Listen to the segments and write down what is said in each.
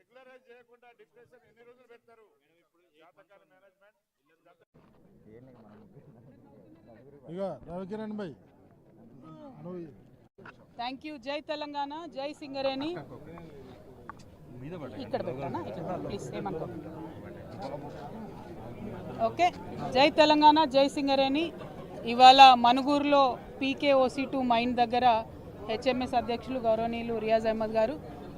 Regularise చేయకుండా discussion ఎన్ని రోజులు పెడతారు? జాతకాల మేనేజ్మెంట్ ఇక రవికిరణ్ భాయ్. Thank you. జై తెలంగాణ, జై సింగరేణి. ఇక్కడ పెట్టానా? ప్లీజ్ ఏమనుకో. ఓకే. జై తెలంగాణ, జై సింగరేణి. ఇవాళ మనుగూరులో PKOC2 మైన్ దగ్గర HMS అధ్యక్షులు గౌరవనీయులు రియాజ్ అహ్మద్ గారు,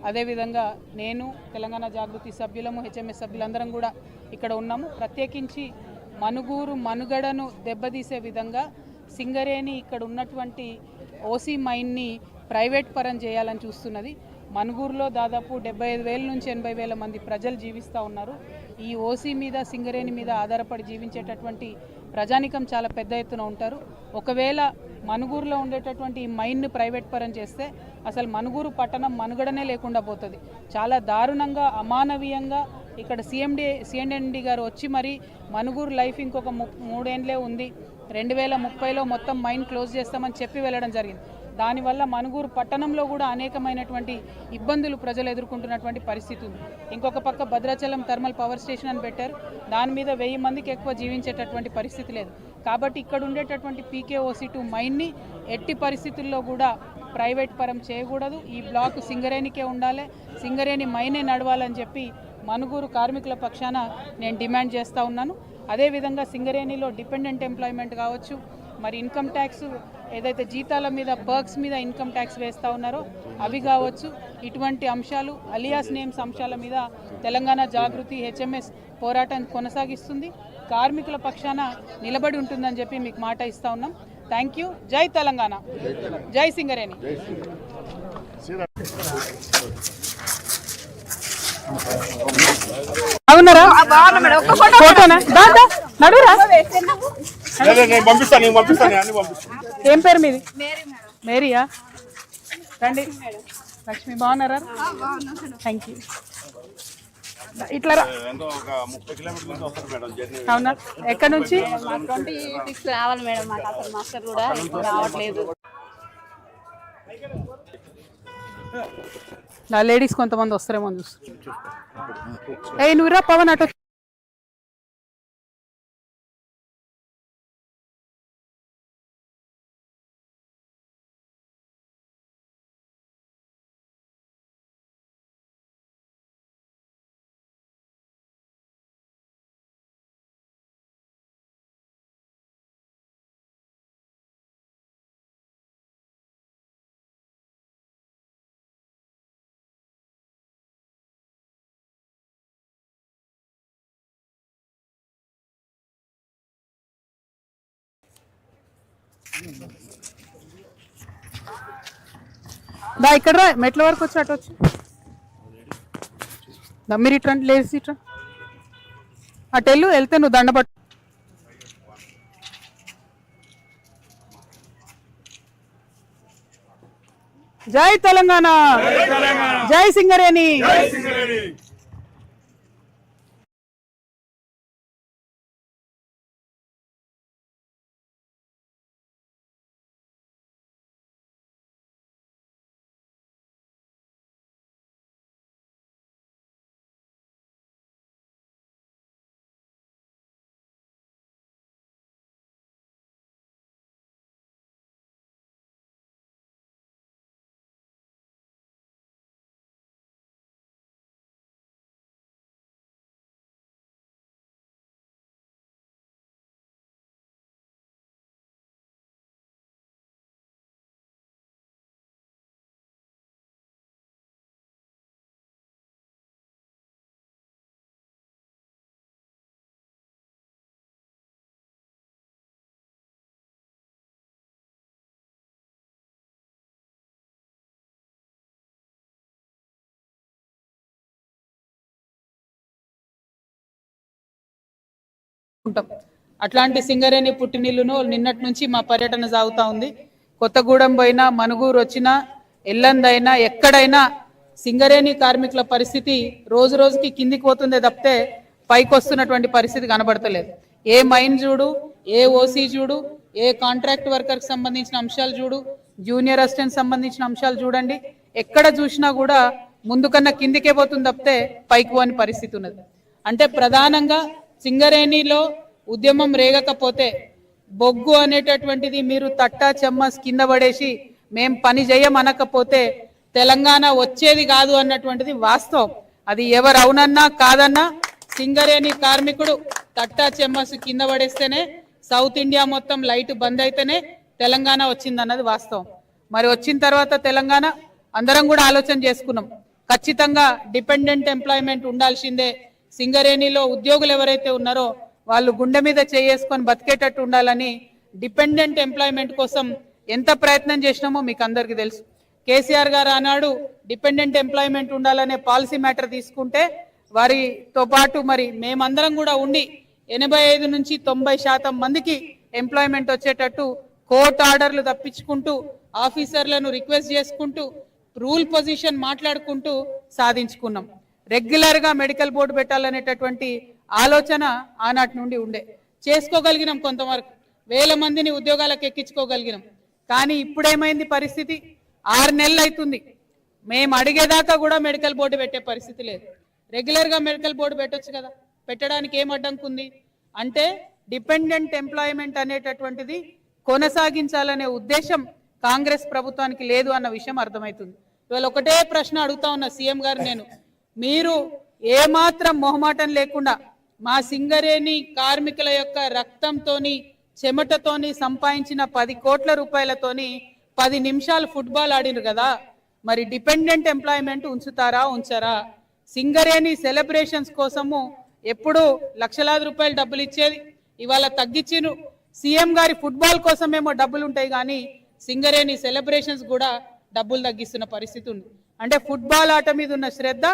అదేవిధంగా నేను, తెలంగాణ జాగృతి సభ్యులము, HMS సభ్యులందరం కూడా ఇక్కడ ఉన్నాము. ప్రత్యేకించి మనుగూరు మనుగడను దెబ్బతీసే విధంగా సింగరేణి ఇక్కడ ఉన్నటువంటి OC మైన్ని ప్రైవేట్ పరం చేయాలని చూస్తున్నది. మనుగూరులో దాదాపు 75,000 నుంచి 80,000 మంది ప్రజలు జీవిస్తూ ఉన్నారు. ఈ OC మీద, సింగరేణి మీద ఆధారపడి జీవించేటటువంటి ప్రజానికం చాలా పెద్ద ఎత్తున ఉంటారు. ఒకవేళ మనుగూరులో ఉండేటటువంటి ఈ మైన్ను ప్రైవేట్ పరం చేస్తే అసలు మనుగూరు పట్టణం మనుగడనే లేకుండా పోతుంది. చాలా దారుణంగా, అమానవీయంగా ఇక్కడ CND గారు వచ్చి మరి మనుగూరు లైఫ్ ఇంకొక 3 ఏళ్ళే ఉంది, 2030లో మొత్తం మైన్ క్లోజ్ చేస్తామని చెప్పి వెళ్ళడం జరిగింది. దానివల్ల మనుగూరు పట్టణంలో కూడా అనేకమైనటువంటి ఇబ్బందులు ప్రజలు ఎదుర్కొంటున్నటువంటి పరిస్థితి ఉంది. ఇంకొక పక్క భద్రాచలం థర్మల్ పవర్ స్టేషన్ అని పెట్టారు. దాని మీద 1000 మందికి ఎక్కువ జీవించేటటువంటి పరిస్థితి లేదు. కాబట్టి ఇక్కడ ఉండేటటువంటి PKOC2 మైన్ని ఎట్టి పరిస్థితుల్లో కూడా ప్రైవేట్ పరం చేయకూడదు. ఈ బ్లాక్ సింగరేణికే ఉండాలి, సింగరేణి మైనే నడవాలని చెప్పి మనుగూరు కార్మికుల పక్షాన నేను డిమాండ్ చేస్తూ ఉన్నాను. అదేవిధంగా సింగరేణిలో డిపెండెంట్ ఎంప్లాయ్మెంట్ కావచ్చు, మరి ఇన్కమ్ ట్యాక్స్ ఏదైతే జీతాల మీద, పర్క్స్ మీద ఇన్కమ్ ట్యాక్స్ వేస్తూ ఉన్నారో అవి కావచ్చు. ఇటువంటి అంశాలు, అలియాస్ నేమ్స్ అంశాల మీద తెలంగాణ జాగృతి HMS పోరాటం కొనసాగిస్తుంది. కార్మికుల పక్షాన నిలబడి ఉంటుందని చెప్పి మీకు మాట ఇస్తూ ఉన్నాం. Thank you. జై తెలంగాణ, జై సింగరేణి. అవునరా? ఫోటోనా? నడురా. ఏం పేరు మీది? మేరీయా? రండి. లక్ష్మి బాగున్నారా? Thank you. ఇట్లా అవునా? ఎక్కడి నుంచి? 26 రావాలి మేడం. మాకు అసలు మాస్టర్ కూడా రావట్లేదు. నా లేడీస్ కొంతమంది వస్తారేమో చూస్తారు. ఏ నువ్వురా పవన్ అటు. దా ఇక్కడ రా, మెట్ల వరకు వచ్చి అటు వచ్చి మీరు ఇట్రా, లేచి ఇట్రా. అటు వెళ్తే నువ్వు దండపట్టు. జై తెలంగాణ, జై సింగరేణి. అట్లాంటి సింగరేణి పుట్టినిల్లును నిన్నటి నుంచి మా పర్యటన సాగుతా ఉంది. కొత్తగూడెం పోయినా, మనుగూరు వచ్చినా, ఎల్లందైనా, ఎక్కడైనా సింగరేణి కార్మికుల పరిస్థితి రోజు రోజుకి కిందికి పోతుందే తప్పితే పైకి వస్తున్నటువంటి పరిస్థితి కనబడతలేదు. ఏ మైన్ చూడు, ఏ OC చూడు, ఏ కాంట్రాక్ట్ వర్కర్కి సంబంధించిన అంశాలు చూడు, జూనియర్ అసిస్టెంట్ సంబంధించిన అంశాలు చూడండి, ఎక్కడ చూసినా కూడా ముందు కన్నా కిందికే పోతుంది తప్పితే పైకి పోని పరిస్థితి ఉన్నది. అంటే ప్రధానంగా సింగరేణిలో ఉద్యమం రేగకపోతే బొగ్గు అనేటటువంటిది మీరు తట్టా చెమ్మస్ కింద పడేసి మేం పని చేయమనకపోతే తెలంగాణ వచ్చేది కాదు అన్నటువంటిది వాస్తవం. అది ఎవరు అవునన్నా కాదన్నా సింగరేణి కార్మికుడు తట్టా చెమ్మస్ కింద పడేస్తేనే సౌత్ ఇండియా మొత్తం లైట్ బంద్ అయితేనే తెలంగాణ వచ్చిందన్నది వాస్తవం. మరి వచ్చిన తర్వాత తెలంగాణ అందరం కూడా ఆలోచన చేసుకున్నాం, ఖచ్చితంగా డిపెండెంట్ ఎంప్లాయ్మెంట్ ఉండాల్సిందే. సింగరేణిలో ఉద్యోగులు ఎవరైతే ఉన్నారో వాళ్ళు గుండె మీద చేసుకొని బతికేటట్టు ఉండాలని డిపెండెంట్ ఎంప్లాయ్మెంట్ కోసం ఎంత ప్రయత్నం చేసినామో మీకు అందరికీ తెలుసు. కేసీఆర్ గారు ఆనాడు డిపెండెంట్ ఎంప్లాయ్మెంట్ ఉండాలనే పాలసీ మ్యాటర్ తీసుకుంటే వారితో పాటు మరి మేమందరం కూడా ఉండి 85 నుంచి 90% మందికి ఎంప్లాయ్మెంట్ వచ్చేటట్టు కోర్టు ఆర్డర్లు తప్పించుకుంటూ ఆఫీసర్లను రిక్వెస్ట్ చేసుకుంటూ రూల్ పొజిషన్ మాట్లాడుకుంటూ సాధించుకున్నాం. రెగ్యులర్గా మెడికల్ బోర్డు పెట్టాలనేటటువంటి ఆలోచన ఆనాటి నుండి ఉండే, చేసుకోగలిగినాం. కొంతవరకు 1000 మందిని ఉద్యోగాలకు ఎక్కించుకోగలిగినాం. కానీ ఇప్పుడేమైంది పరిస్థితి? 6 నెలలు అవుతుంది, మేము అడిగేదాకా కూడా మెడికల్ బోర్డు పెట్టే పరిస్థితి లేదు. రెగ్యులర్గా మెడికల్ బోర్డు పెట్టొచ్చు కదా, పెట్టడానికి ఏం అడ్డంకు ఉంది? అంటే డిపెండెంట్ ఎంప్లాయ్మెంట్ అనేటటువంటిది కొనసాగించాలనే ఉద్దేశం కాంగ్రెస్ ప్రభుత్వానికి లేదు అన్న విషయం అర్థమవుతుంది. ఇవాళ ఒకటే ప్రశ్న అడుగుతా ఉన్న సీఎం గారు, నేను మీరు ఏమాత్రం మొహమాటం లేకుండా మా సింగరేణి కార్మికుల యొక్క రక్తంతోని చెమటతోని సంపాదించిన 10 కోట్ల రూపాయలతోని 10 నిమిషాలు ఫుట్బాల్ ఆడిరు కదా, మరి డిపెండెంట్ ఎంప్లాయ్మెంట్ ఉంచుతారా ఉంచరా? సింగరేణి సెలబ్రేషన్స్ కోసము ఎప్పుడు లక్షలాది రూపాయలు డబ్బులు ఇచ్చేది, ఇవాళ తగ్గించిను. సీఎం గారి ఫుట్బాల్ కోసమేమో డబ్బులు ఉంటాయి కానీ సింగరేణి సెలబ్రేషన్స్ కూడా డబ్బులు తగ్గిస్తున్న పరిస్థితి ఉంది. అంటే ఫుట్బాల్ ఆట మీద ఉన్న శ్రద్ధ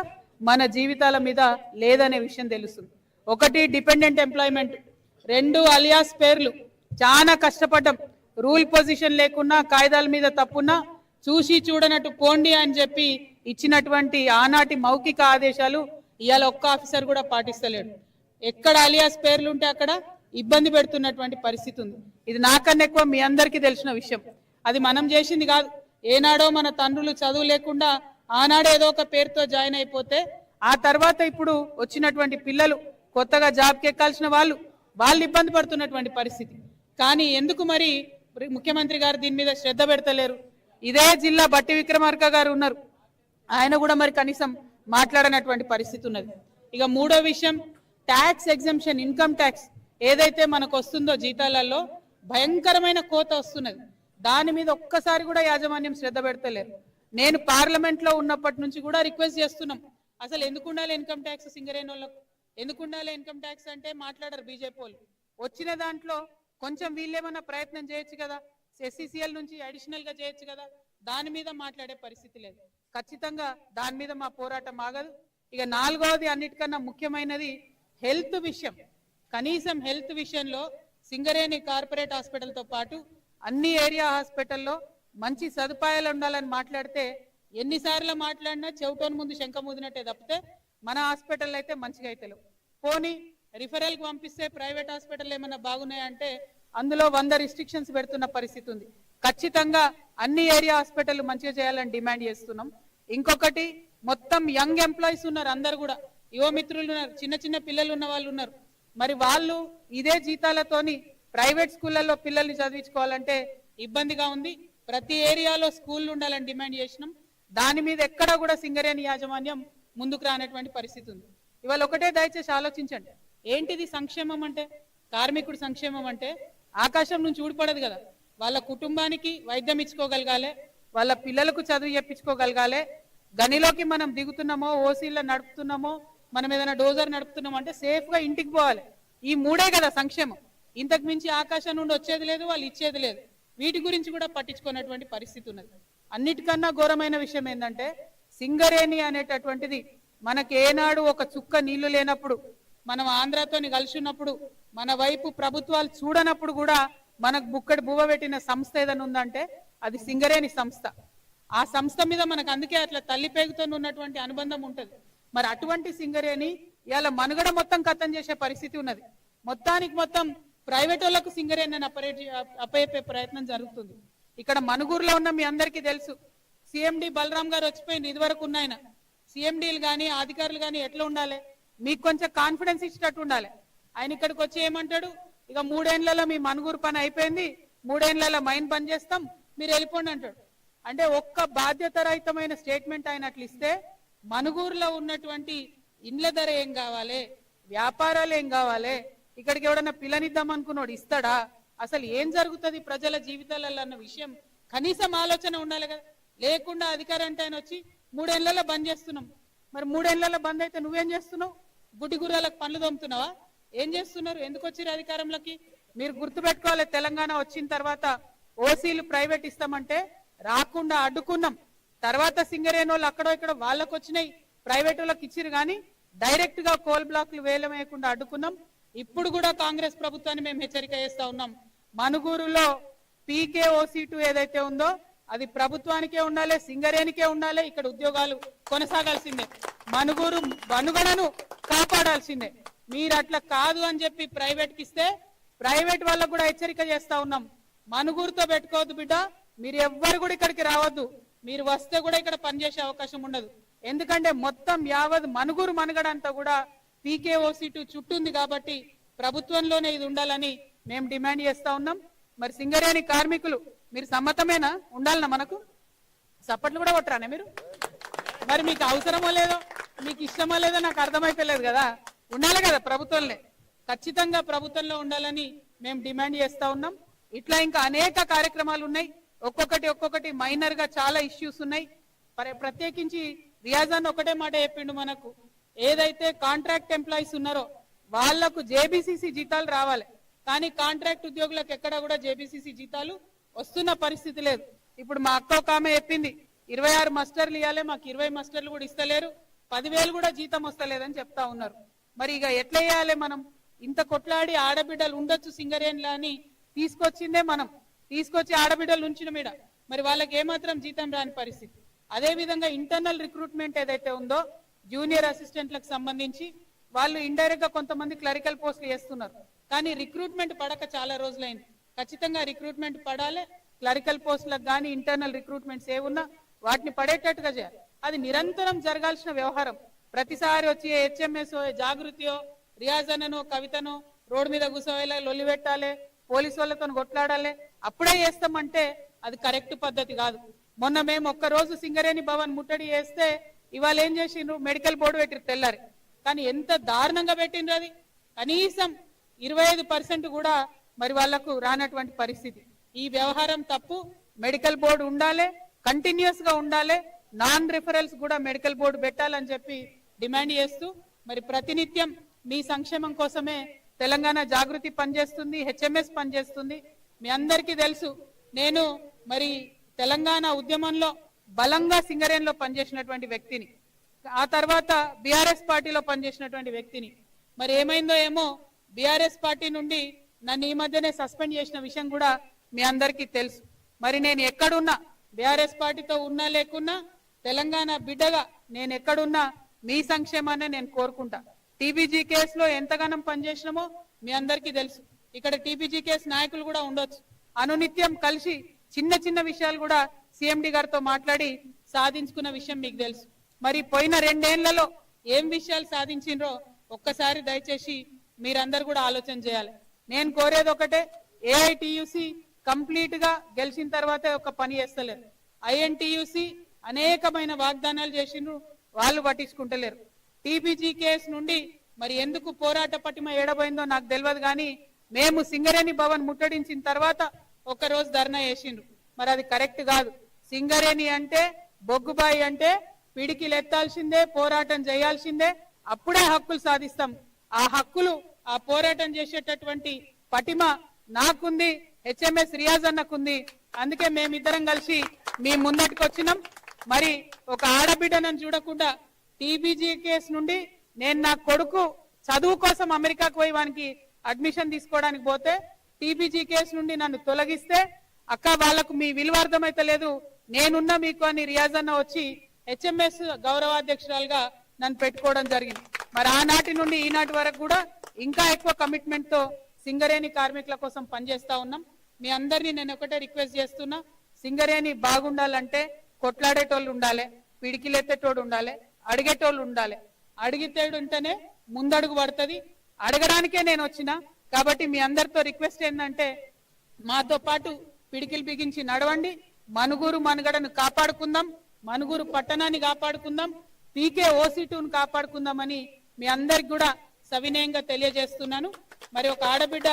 మన జీవితాల మీద లేదనే విషయం తెలుస్తుంది. ఒకటి డిపెండెంట్ ఎంప్లాయ్మెంట్, 2 అలియాస్ పేర్లు. చాలా కష్టపడ్డం, రూల్ పొజిషన్ లేకున్నా కాయిదాల మీద తప్పున్నా చూసి చూడనట్టు పోండి అని చెప్పి ఇచ్చినటువంటి ఆనాటి మౌఖిక ఆదేశాలు ఇవాళ ఒక్క ఆఫీసర్ కూడా పాటిస్తలేడు. ఎక్కడ అలియాస్ పేర్లు ఉంటే అక్కడ ఇబ్బంది పెడుతున్నటువంటి పరిస్థితి ఉంది. ఇది నాకన్నా ఎక్కువ మీ అందరికీ తెలిసిన విషయం. అది మనం చేసింది కాదు. ఏనాడో మన తండ్రులు చదువు లేకుండా ఆనాడు ఏదో ఒక పేరుతో జాయిన్ అయిపోతే ఆ తర్వాత ఇప్పుడు వచ్చినటువంటి పిల్లలు కొత్తగా జాబ్కి ఎక్కాల్సిన వాళ్ళు ఇబ్బంది పడుతున్నటువంటి పరిస్థితి. కానీ ఎందుకు మరి ముఖ్యమంత్రి గారు దీని మీద శ్రద్ధ పెడతలేరు? ఇదే జిల్లా బట్టి విక్రమార్క గారు ఉన్నారు, ఆయన కూడా మరి కనీసం మాట్లాడనటువంటి పరిస్థితి ఉన్నది. ఇక మూడో విషయం, ట్యాక్స్ ఎగ్జంప్షన్, ఇన్కమ్ ట్యాక్స్ ఏదైతే మనకు వస్తుందో జీతాలలో భయంకరమైన కోత వస్తున్నది. దాని మీద ఒక్కసారి కూడా యాజమాన్యం శ్రద్ధ పెడతలేరు. నేను పార్లమెంట్లో ఉన్నప్పటి నుంచి కూడా రిక్వెస్ట్ చేస్తున్నాం, అసలు ఎందుకు ఉండాలి ఇన్కమ్ ట్యాక్స్ సింగరేణి వాళ్ళకు? ఎందుకు ఉండాలి ఇన్కమ్ ట్యాక్స్ అంటే మాట్లాడరు బీజేపీ వాళ్ళు. వచ్చిన దాంట్లో కొంచెం వీళ్ళేమన్నా ప్రయత్నం చేయొచ్చు కదా, SCCL నుంచి అడిషనల్గా చేయొచ్చు కదా, దాని మీద మాట్లాడే పరిస్థితి లేదు. ఖచ్చితంగా దాని మీద మా పోరాటం ఆగదు. ఇక 4వది అన్నిటికన్నా ముఖ్యమైనది హెల్త్ విషయం. కనీసం హెల్త్ విషయంలో సింగరేణి కార్పొరేట్ హాస్పిటల్తో పాటు అన్ని ఏరియా హాస్పిటల్లో మంచి సదుపాయాలు ఉండాలని మాట్లాడితే ఎన్నిసార్లు మాట్లాడినా చెవిటోని ముందు శంఖ ముదినట్టే తప్పితే మన హాస్పిటల్ అయితే మంచిగా అయితే లేవు. పోనీ రిఫరల్కి పంపిస్తే ప్రైవేట్ హాస్పిటల్ ఏమైనా బాగున్నాయంటే అందులో 100 రిస్ట్రిక్షన్స్ పెడుతున్న పరిస్థితి ఉంది. ఖచ్చితంగా అన్ని ఏరియా హాస్పిటల్ మంచిగా చేయాలని డిమాండ్ చేస్తున్నాం. ఇంకొకటి, మొత్తం యంగ్ ఎంప్లాయీస్ ఉన్నారు, అందరు కూడా యువ మిత్రులు ఉన్నారు, చిన్న చిన్న పిల్లలు ఉన్న వాళ్ళు ఉన్నారు. మరి వాళ్ళు ఇదే జీతాలతోని ప్రైవేట్ స్కూళ్ళల్లో పిల్లల్ని చదివించుకోవాలంటే ఇబ్బందిగా ఉంది. ప్రతి ఏరియాలో స్కూళ్ళు ఉండాలని డిమాండ్ చేసినాం. దాని మీద ఎక్కడ కూడా సింగరేణి యాజమాన్యం ముందుకు రానటువంటి పరిస్థితి ఉంది. ఇవాళ ఒకటే దయచేసి ఆలోచించండి, ఏంటిది సంక్షేమం అంటే? కార్మికుడు సంక్షేమం అంటే ఆకాశం నుంచి ఊడిపడదు కదా. వాళ్ళ కుటుంబానికి వైద్యం ఇచ్చుకోగలగాలి, వాళ్ళ పిల్లలకు చదువు చెప్పించుకోగలగాలి. గనిలోకి మనం దిగుతున్నామో, ఓసీల్లో నడుపుతున్నామో, మనం ఏదైనా డోజర్ నడుపుతున్నామో అంటే సేఫ్గా ఇంటికి పోవాలి. ఈ 3 కదా సంక్షేమం. ఇంతకు మించి ఆకాశం నుండి వచ్చేది లేదు, వాళ్ళు ఇచ్చేది లేదు. వీటి గురించి కూడా పట్టించుకున్నటువంటి పరిస్థితి ఉన్నది. అన్నిటికన్నా ఘోరమైన విషయం ఏంటంటే సింగరేణి అనేటటువంటిది మనకి ఏనాడు ఒక చుక్క నీళ్లు లేనప్పుడు, మనం ఆంధ్రతోని కలిసి ఉన్నప్పుడు, మన వైపు ప్రభుత్వాలు చూడనప్పుడు కూడా మనకు బుక్కడి బువ్వ పెట్టిన సంస్థ ఏదైనా ఉందంటే అది సింగరేణి సంస్థ. ఆ సంస్థ మీద మనకు అందుకే అట్లా తల్లి పేగుతో ఉన్నటువంటి అనుబంధం ఉంటుంది. మరి అటువంటి సింగరేణి ఇవాళ మనుగడ మొత్తం కథం చేసే పరిస్థితి ఉన్నది. మొత్తానికి మొత్తం ప్రైవేట్ వాళ్ళకు సింగరేణి అప్పయ్యే ప్రయత్నం జరుగుతుంది. ఇక్కడ మనుగూరులో ఉన్న మీ అందరికీ తెలుసు, CMD బలరాం గారు వచ్చిపోయింది, ఇదివరకు ఉన్నాయన. సిఎండీలు కానీ అధికారులు కానీ ఎట్లా ఉండాలి, మీకు కొంచెం కాన్ఫిడెన్స్ ఇచ్చినట్టు ఉండాలి. ఆయన ఇక్కడికి వచ్చి ఏమంటాడు, ఇక 3 ఏళ్లలో మీ మనుగూరు పని అయిపోయింది, 3 ఏళ్లలో మైన్ బంద్ చేస్తాం, మీరు వెళ్ళిపోండి అంటాడు. అంటే ఒక్క బాధ్యతారహితమైన స్టేట్మెంట్ ఆయన అట్లా ఇస్తే మనుగూరులో ఉన్నటువంటి ఇండ్ల ధర ఏం కావాలి, వ్యాపారాలు ఏం కావాలి, ఇక్కడికి ఎవడన్నా పిల్లనిద్దాం అనుకున్నాడు ఇస్తాడా, అసలు ఏం జరుగుతుంది ప్రజల జీవితాలలో అన్న విషయం కనీసం ఆలోచన ఉండాలి కదా. లేకుండా అధికారం అంటే ఆయన వచ్చి 3 ఏళ్లలో బంద్ చేస్తున్నాం. మరి 3 ఏళ్లలో బంద్ అయితే నువ్వేం చేస్తున్నావు? గుడ్డి గుర్రాలకు పనులు దొమ్ముతున్నావా? ఏం చేస్తున్నారు? ఎందుకు వచ్చారు అధికారంలోకి? మీరు గుర్తుపెట్టుకోవాలి, తెలంగాణ వచ్చిన తర్వాత ఓసీలు ప్రైవేట్ ఇస్తామంటే రాకుండా అడ్డుకున్నాం. తర్వాత సింగరేణి వాళ్ళు అక్కడో ఇక్కడ వాళ్ళకు వచ్చినాయి, ప్రైవేట్ వాళ్ళకి ఇచ్చిరు, కానీ డైరెక్ట్ గా కోల్ బ్లాక్లు వేలం వేయకుండా అడ్డుకున్నాం. ఇప్పుడు కూడా కాంగ్రెస్ ప్రభుత్వాన్ని మేము హెచ్చరిక చేస్తా ఉన్నాం, మనుగూరులో PKOC2 ఏదైతే ఉందో అది ప్రభుత్వానికే ఉండాలి, సింగరేణికే ఉండాలి. ఇక్కడ ఉద్యోగాలు కొనసాగాల్సిందే, మనుగూరు మనుగడను కాపాడాల్సిందే. మీరు అట్లా కాదు అని చెప్పి ప్రైవేట్కి ఇస్తే ప్రైవేట్ వాళ్ళకు కూడా హెచ్చరిక చేస్తా ఉన్నాం, మనుగూరుతో పెట్టుకోవద్దు బిడ్డ, మీరు ఎవ్వరు కూడా ఇక్కడికి రావద్దు, మీరు వస్తే కూడా ఇక్కడ పనిచేసే అవకాశం ఉండదు. ఎందుకంటే మొత్తం యావత్ మనుగూరు మనుగడ అంతా కూడా PKOC2 చుట్టుంది కాబట్టి ప్రభుత్వంలోనే ఇది ఉండాలని మేము డిమాండ్ చేస్తా ఉన్నాం. మరి సింగరేణి కార్మికులు మీరు సమ్మతమేనా? ఉండాలన్నా మనకు సప్పట్లు కూడా కొట్టరానే మీరు? మరి మీకు అవసరమో లేదో, మీకు ఇష్టమో లేదో నాకు అర్థమైపోలేదు కదా. ఉండాలి కదా ప్రభుత్వంలో, ఖచ్చితంగా ప్రభుత్వంలో ఉండాలని మేము డిమాండ్ చేస్తా ఉన్నాం. ఇట్లా ఇంకా అనేక కార్యక్రమాలు ఉన్నాయి, ఒక్కొక్కటి మైనర్ గా చాలా ఇష్యూస్ ఉన్నాయి. ప్రత్యేకించి రియాజ్ అన్న ఒకటే మాట చెప్పిండు, మనకు ఏదైతే కాంట్రాక్ట్ ఎంప్లాయీస్ ఉన్నారో వాళ్లకు JBCC జీతాలు రావాలి, కానీ కాంట్రాక్ట్ ఉద్యోగులకు ఎక్కడ కూడా JBCC జీతాలు వస్తున్న పరిస్థితి లేదు. ఇప్పుడు మా అక్క ఒక ఆమె చెప్పింది 26 మస్టర్లు ఇవ్వాలి, మాకు 20 మస్టర్లు కూడా ఇస్తలేరు, 10,000 కూడా జీతం వస్తలేదని చెప్తా ఉన్నారు. మరి ఇక ఎట్లా వేయాలి? మనం ఇంత కొట్లాడి ఆడబిడ్డలు ఉండొచ్చు సింగరేణిలో అని తీసుకొచ్చిందే మనం, తీసుకొచ్చి ఆడబిడ్డలు ఉంచిన మీద మరి వాళ్ళకి ఏమాత్రం జీతం రాని పరిస్థితి. అదే విధంగా ఇంటర్నల్ రిక్రూట్మెంట్ ఏదైతే ఉందో జూనియర్ అసిస్టెంట్లకు సంబంధించి వాళ్ళు ఇండైరెక్ట్ గా కొంతమంది క్లరికల్ పోస్టులు చేస్తున్నారు, కానీ రిక్రూట్మెంట్ పడక చాలా రోజులైంది. ఖచ్చితంగా రిక్రూట్మెంట్ పడాలి, క్లరికల్ పోస్టులకు కానీ ఇంటర్నల్ రిక్రూట్మెంట్స్ ఏమున్నా వాటిని పడేటట్టుగా చేయాలి. అది నిరంతరం జరగాల్సిన వ్యవహారం. ప్రతిసారి వచ్చి HMS జాగృతియో రియాజ్ అన్ననో కవితనో రోడ్డు మీద కూర్చోవాలి, లొల్లి పెట్టాలి, పోలీసు వాళ్ళతో కొట్లాడాలి, అప్పుడే చేస్తామంటే అది కరెక్ట్ పద్ధతి కాదు. మొన్న మేము ఒక్కరోజు సింగరేణి భవన్ ముట్టడి చేస్తే ఇవాళ ఏం చేసిండ్రు, మెడికల్ బోర్డు పెట్టిరు తెల్లారి, కానీ ఎంత దారుణంగా పెట్టిండ్రు, అది కనీసం 25% కూడా మరి వాళ్లకు రానటువంటి పరిస్థితి. ఈ వ్యవహారం తప్పు. మెడికల్ బోర్డు ఉండాలి, కంటిన్యూస్ గా ఉండాలి, నాన్ రిఫరల్స్ కూడా మెడికల్ బోర్డు పెట్టాలని చెప్పి డిమాండ్ చేస్తూ మరి ప్రతినిత్యం మీ సంక్షేమం కోసమే తెలంగాణ జాగృతి పనిచేస్తుంది, HMS పనిచేస్తుంది. మీ అందరికీ తెలుసు, నేను మరి తెలంగాణ ఉద్యమంలో బలంగా సింగరేణిలో పనిచేసినటువంటి వ్యక్తిని, ఆ తర్వాత BRS పార్టీలో పనిచేసినటువంటి వ్యక్తిని. మరి ఏమైందో ఏమో BRS పార్టీ నుండి నన్ను ఈ మధ్యనే సస్పెండ్ చేసిన విషయం కూడా మీ అందరికీ తెలుసు. మరి నేను ఎక్కడున్నా, BRS పార్టీతో ఉన్నా లేకున్నా, తెలంగాణ బిడ్డగా నేను ఎక్కడున్నా మీ సంక్షేమాన్ని నేను కోరుకుంటా. TBG కేసులో ఎంతగానో పనిచేసినామో మీ అందరికీ తెలుసు. ఇక్కడ TBG కేసు నాయకులు కూడా ఉండొచ్చు, అనునిత్యం కలిసి చిన్న చిన్న విషయాలు కూడా CMD గారితో మాట్లాడి సాధించుకున్న విషయం మీకు తెలుసు. మరి పోయిన 2 ఏళ్లలో ఏం విషయాలు సాధించిండ్రో ఒక్కసారి దయచేసి మీరందరూ కూడా ఆలోచన చేయాలి. నేను కోరేది ఒకటే, AITUC కంప్లీట్ గా గెలిచిన తర్వాత ఒక పని చేస్తలేరు. INTUC అనేకమైన వాగ్దానాలు చేసిండ్రు, వాళ్ళు పట్టించుకుంటలేరు. TBG కేసు నుండి మరి ఎందుకు పోరాట పటిమ ఏడబోయిందో నాకు తెలియదు, కానీ మేము సింగరేణి భవన్ ముట్టడించిన తర్వాత ఒక్కరోజు ధర్నా చేసిండ్రు. మరి అది కరెక్ట్ కాదు. సింగరేణి అంటే, బొగ్గుబాయి అంటే పిడికిలు ఎత్తాల్సిందే, పోరాటం చేయాల్సిందే, అప్పుడే హక్కులు సాధిస్తాం. ఆ హక్కులు, ఆ పోరాటం చేసేటటువంటి పటిమ నాకుంది, HMS రియాజ్ అన్నకుంది. అందుకే మేమిద్దరం కలిసి మీ ముందటికి వచ్చినాం. మరి ఒక ఆడబిడ్డను చూడకుండా TBG కేసు నుండి నేను నా కొడుకు చదువు కోసం అమెరికాకు పోయి వానికి అడ్మిషన్ తీసుకోవడానికి పోతే TBG కేసు నుండి నన్ను తొలగిస్తే, అక్క వాళ్లకు మీ విలువ అర్థమైతే లేదు, నేనున్నా మీకు అని రియాజ్ అన్న వచ్చి HMS గౌరవాధ్యక్షురాలుగా నన్ను పెట్టుకోవడం జరిగింది. మరి ఆనాటి నుండి ఈనాటి వరకు కూడా ఇంకా ఎక్కువ కమిట్మెంట్ తో సింగరేణి కార్మికుల కోసం పనిచేస్తా ఉన్నాం. మీ అందరినీ నేను ఒకటే రిక్వెస్ట్ చేస్తున్నా, సింగరేణి బాగుండాలంటే కొట్లాడేటోళ్ళు ఉండాలి, పిడికిలెత్తేటోడు ఉండాలి, అడిగేటోళ్ళు ఉండాలి. అడిగితేడు ఉంటేనే ముందడుగు పడుతుంది. అడగడానికే నేను వచ్చిన. కాబట్టి మీ అందరితో రిక్వెస్ట్ ఏంటంటే మాతో పాటు పిడికిలు బిగించి నడవండి. మనుగూరు మనుగడను కాపాడుకుందాం, మనుగూరు పట్టణాన్ని కాపాడుకుందాం, పీకే ఓసీ2ను కాపాడుకుందామని మీ అందరికి కూడా సవినయంగా తెలియజేస్తున్నాను. మరి ఒక ఆడబిడ్డ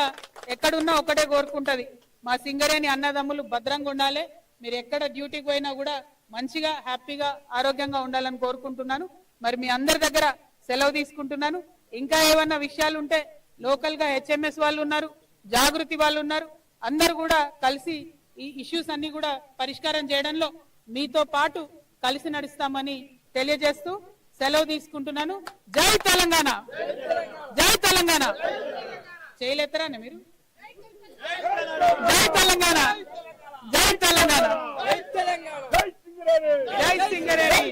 ఎక్కడున్నా ఒకటే కోరుకుంటది, మా సింగరేణి అన్నదమ్ములు భద్రంగా ఉండాలి, మీరు ఎక్కడ డ్యూటీకి పోయినా కూడా మంచిగా హ్యాపీగా ఆరోగ్యంగా ఉండాలని కోరుకుంటున్నాను. మరి మీ అందరి దగ్గర సెలవు తీసుకుంటున్నాను. ఇంకా ఏమన్నా విషయాలు ఉంటే లోకల్ గా హెచ్ఎంఎస్ వాళ్ళు ఉన్నారు, జాగృతి వాళ్ళు ఉన్నారు, అందరూ కూడా కలిసి ఈ ఇష్యూస్ అన్ని కూడా పరిష్కారం చేయడంలో మీతో పాటు కలిసి నడుస్తామని తెలియజేస్తూ సెలవు తీసుకుంటున్నాను. జై తెలంగాణ, జై తెలంగాణ. చేయలేస్తారా మీరు? జై తెలంగాణ, జై తెలంగాణ, జై సింగరేణి.